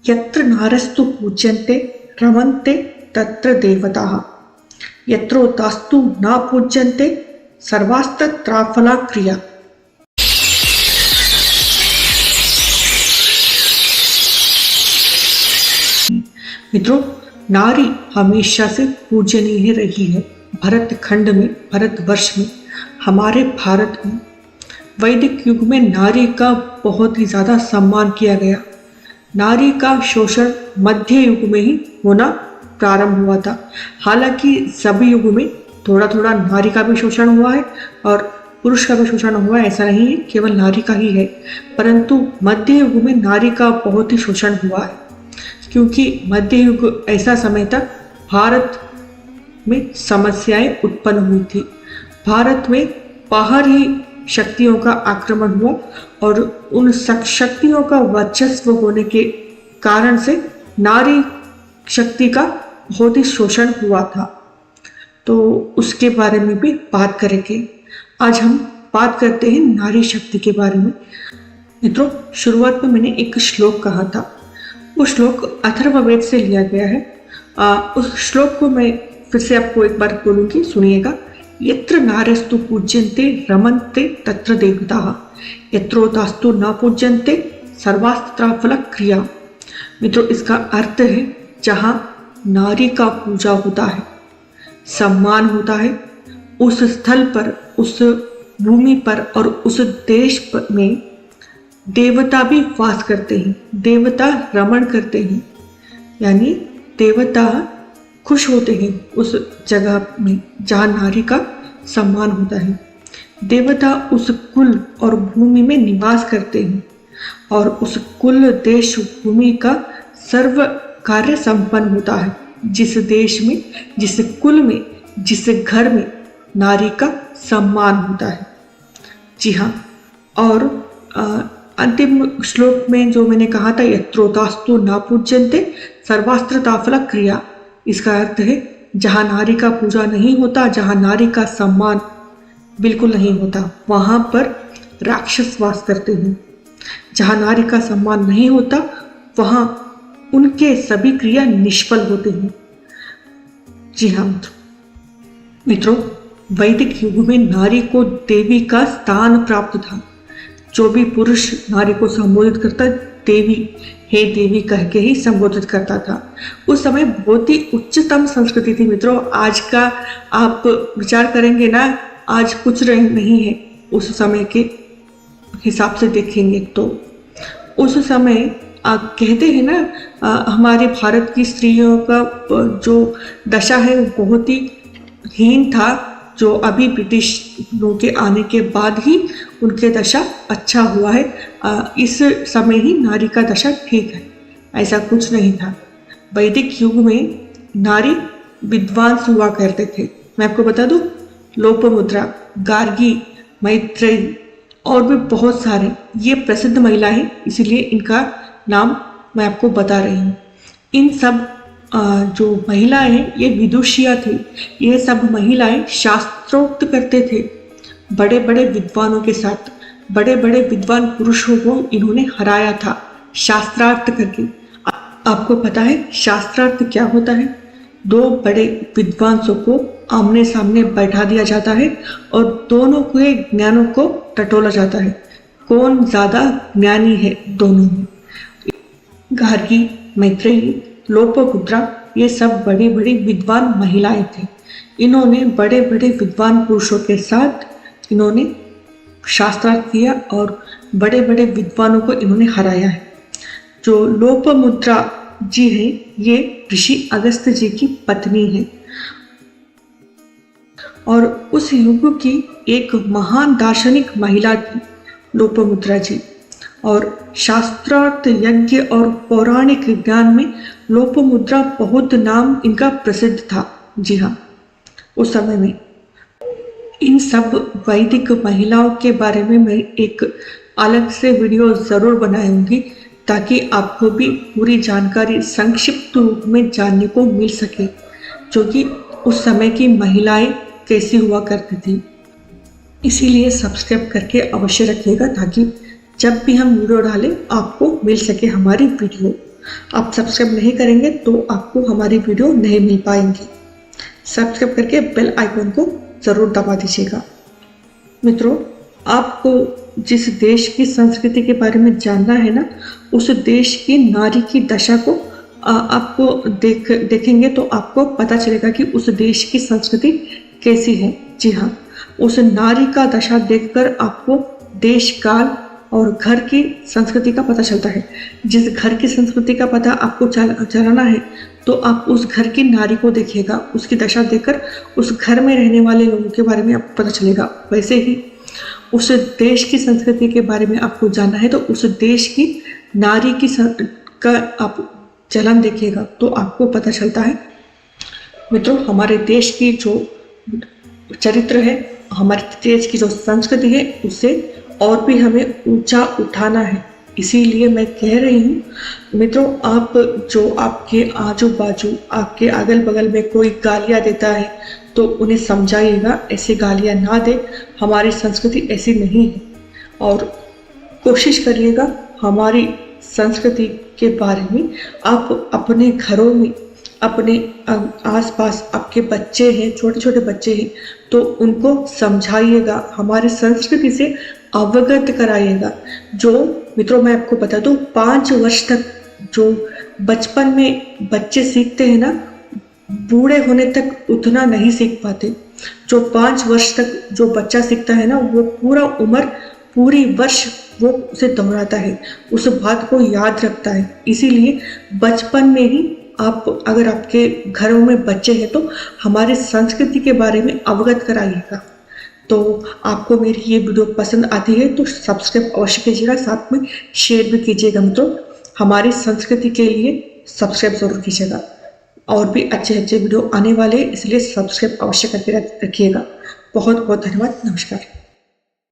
यत्र नारस्तु पूज्यन्ते रमन्ते तत्र देवताः यत्रोतास्तु न पूज्यन्ते सर्वास्तत्राफला क्रिया। मित्रों, नारी हमेशा से पूजनीय रही है। भरत खंड में, भारतवर्ष में, हमारे भारत में वैदिक युग में नारी का बहुत ही ज्यादा सम्मान किया गया। नारी का शोषण मध्य युग में ही होना प्रारंभ हुआ था। हालांकि सभी युग में थोड़ा थोड़ा नारी का भी शोषण हुआ है और पुरुष का भी शोषण हुआ है, ऐसा नहीं है केवल नारी का ही है। परंतु मध्य युग में नारी का बहुत ही शोषण हुआ है, क्योंकि मध्य युग ऐसा समय था भारत में समस्याएं उत्पन्न हुई थी। भारत में बाहरी शक्तियों का आक्रमण हुआ और उन शक्तियों का वर्चस्व होने के कारण से नारी शक्ति का बहुत ही शोषण हुआ था। तो उसके बारे में भी बात करेंगे। आज हम बात करते हैं नारी शक्ति के बारे में। मित्रों, शुरुआत में मैंने एक श्लोक कहा था, वो श्लोक अथर्ववेद से लिया गया है। उस श्लोक को मैं फिर से आपको एक बार बोलूंगी, सुनिएगा। यत्र नारस्तु पूज्यन्ते रमन्ते तत्र देवताः यत्रोतास्तु न पूज्यन्ते सर्वास्त्राफल क्रिया। मित्रों, इसका अर्थ है जहाँ नारी का पूजा होता है, सम्मान होता है, उस स्थल पर, उस भूमि पर और उस देश में देवता भी वास करते हैं, देवता रमण करते हैं, यानी देवता खुश होते हैं उस जगह में जहाँ नारी का सम्मान होता है। देवता उस कुल और भूमि में निवास करते हैं और उस कुल देश भूमि का सर्व कार्य संपन्न होता है। जिस देश में, जिस कुल में, जिस घर में नारी का सम्मान होता है। जी हाँ, और अंतिम श्लोक में जो मैंने कहा था, यत्रोतास्तु न पूज्यन्ते सर्वास्त्रताफला क्रिया, इसका अर्थ है जहाँ नारी का पूजा नहीं होता, जहाँ नारी का सम्मान बिल्कुल नहीं होता, वहाँ पर राक्षस वास करते हैं। जहाँ नारी का सम्मान नहीं होता, वहाँ उनके सभी क्रिया निष्फल होते हैं। जी हाँ मित्रों, वैदिक युग में नारी को देवी का स्थान प्राप्त था। जो भी पुरुष नारी को संबोधित करता, देवी, हे देवी कह के ही संबोधित करता था। उस समय बहुत ही उच्चतम संस्कृति थी। मित्रों, आज का आप विचार करेंगे ना, आज कुछ नहीं है। उस समय के हिसाब से देखेंगे तो उस समय आप कहते हैं ना, हमारे भारत की स्त्रियों का जो दशा है वो बहुत ही हीन था। जो अभी ब्रिटिश लोगों के आने के बाद ही उनके दशा अच्छा हुआ है। इस समय ही नारी का दशा ठीक है, ऐसा कुछ नहीं था। वैदिक युग में नारी विद्वांस हुआ करते थे। मैं आपको बता दूं, लोपामुद्रा, गार्गी, मैत्रेयी और भी बहुत सारे ये प्रसिद्ध महिला हैं, इसीलिए इनका नाम मैं आपको बता रही हूँ। इन सब जो महिलाएं हैं ये विदुषिया थी। ये सब महिलाएं शास्त्रोक्त करते थे। बड़े बड़े विद्वानों के साथ, बड़े बड़े विद्वान पुरुषों को इन्होंने हराया था शास्त्रार्थ करके। आपको पता है शास्त्रार्थ क्या होता है? दो बड़े विद्वांसों को आमने सामने बैठा दिया जाता है और दोनों के ज्ञानों को टटोला जाता है, कौन ज्यादा ज्ञानी है दोनों में। गार्गी, मैत्रेयी, लोपामुद्रा ये सब बड़ी बड़ी विद्वान महिलाएं थे। इन्होंने बड़े बड़े विद्वान पुरुषों के साथ इन्होंने शास्त्रार्थ किया और बड़े बड़े विद्वानों को इन्होंने हराया है। जो लोपामुद्रा जी है ये ऋषि अगस्त जी की पत्नी है और उस युग की एक महान दार्शनिक महिला थी लोपामुद्रा जी। और शास्त्रार्थ, यज्ञ और पौराणिक ज्ञान में लोपामुद्रा बहुत नाम इनका प्रसिद्ध था। जी हाँ, उस समय में इन सब वैदिक महिलाओं के बारे में मैं एक अलग से वीडियो जरूर बनाऊंगी ताकि आपको भी पूरी जानकारी संक्षिप्त रूप में जानने को मिल सके, जो कि उस समय की महिलाएं कैसी हुआ करती थी। इसीलिए सब्सक्राइब करके अवश्य रखिएगा ताकि जब भी हम वीडियो डालें आपको मिल सके हमारी वीडियो। आप सब्सक्राइब नहीं करेंगे तो आपको हमारी वीडियो नहीं मिल पाएंगी। सब्सक्राइब करके बेल आइकन को ज़रूर दबा दीजिएगा। मित्रों, आपको जिस देश की संस्कृति के बारे में जानना है ना, उस देश की नारी की दशा को आपको देखेंगे तो आपको पता चलेगा कि उस देश की संस्कृति कैसी है। जी हाँ, उस नारी का दशा देखकर आपको देश काल और घर की संस्कृति का पता चलता है। जिस घर की संस्कृति का पता आपको चलाना है तो आप उस घर की नारी को देखिएगा, उसकी दशा देखकर उस घर में रहने वाले लोगों के बारे में आपको पता चलेगा। वैसे ही उस देश की संस्कृति के बारे में आपको जानना है तो उस देश की नारी की का आप चलन देखिएगा तो आपको पता चलता है। मित्रों, हमारे देश की जो चरित्र है, हमारे देश की जो संस्कृति है, उससे और भी हमें ऊंचा उठाना है। इसीलिए मैं कह रही हूँ मित्रों, आप जो आपके आजू बाजू आपके अगल बगल में कोई गालियाँ देता है तो उन्हें समझाइएगा, ऐसी गालियाँ ना दे, हमारी संस्कृति ऐसी नहीं है। और कोशिश करिएगा हमारी संस्कृति के बारे में आप अपने घरों में, अपने आसपास आपके बच्चे हैं, छोटे छोटे बच्चे हैं, तो उनको समझाइएगा, हमारी संस्कृति से अवगत कराइएगा। जो मित्रों मैं आपको बता दूं, 5 वर्ष तक जो बचपन में बच्चे सीखते हैं ना, बूढ़े होने तक उतना नहीं सीख पाते। जो 5 वर्ष तक जो बच्चा सीखता है ना, वो पूरा उम्र, पूरी वर्ष वो उसे दोहराता है, उस बात को याद रखता है। इसीलिए बचपन में ही आप, अगर आपके घरों में बच्चे हैं तो हमारे संस्कृति के बारे में अवगत कराइएगा। तो आपको मेरी ये वीडियो पसंद आती है तो सब्सक्राइब अवश्य कीजिएगा, साथ में शेयर भी कीजिएगा। मित्रों, हमारी संस्कृति के लिए सब्सक्राइब जरूर कीजिएगा। और भी अच्छे अच्छे वीडियो आने वाले हैं, इसलिए सब्सक्राइब अवश्य करके रखिएगा। बहुत बहुत धन्यवाद। नमस्कार।